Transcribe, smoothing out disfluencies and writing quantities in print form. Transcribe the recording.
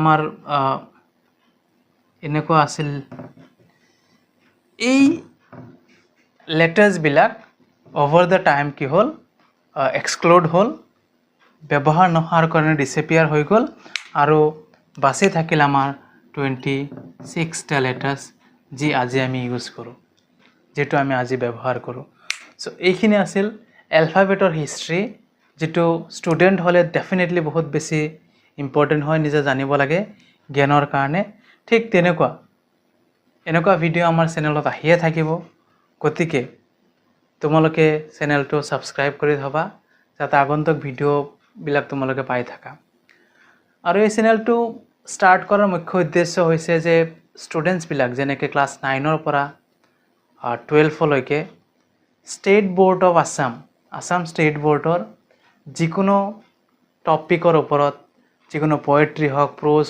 আমাৰ এনেকুৱা আছিল এই লেটাৰ্ছবিলাক অভাৰ দ্য টাইম কি হ'ল এক্সক্লুড হ'ল, ব্যৱহাৰ নোহোৱাৰ কাৰণে ডিছএপিয়াৰ হৈ গ'ল আৰু বাচি থাকিল আমাৰ 26টা লেটাৰ্ছ যি আজি আমি ইউজ কৰোঁ, যিটো আমি আজি ব্যৱহাৰ কৰোঁ। চ' এইখিনি আছিল এলফাবেটৰ হিষ্ট্ৰী, যিটো ষ্টুডেণ্ট হ'লে ডেফিনেটলি বহুত বেছি ইম্পৰ্টেণ্ট হয়, নিজে জানিব লাগে জ্ঞানৰ কাৰণে। ঠিক এনেকুৱা ভিডিঅ' আমাৰ চেনেলত আহিয়ে থাকিব, গতিকে তোমালোকে চেনেলটো ছাবস্ক্ৰাইব কৰি থ'বা যাতে আগন্তুক ভিডিঅ'বিলাক তোমালোকে পাই থাকা। আৰু এই চেনেলটো ষ্টাৰ্ট কৰাৰ মুখ্য উদ্দেশ্য হৈছে যে ষ্টুডেণ্টছবিলাক যেনেকৈ ক্লাছ 9ৰ পৰা 12লৈকে state board of Assam state বোৰ্ডৰ যিকোনো টপিকৰ ওপৰত, যিকোনো পয়েট্ৰি হওক, প্ৰ'জ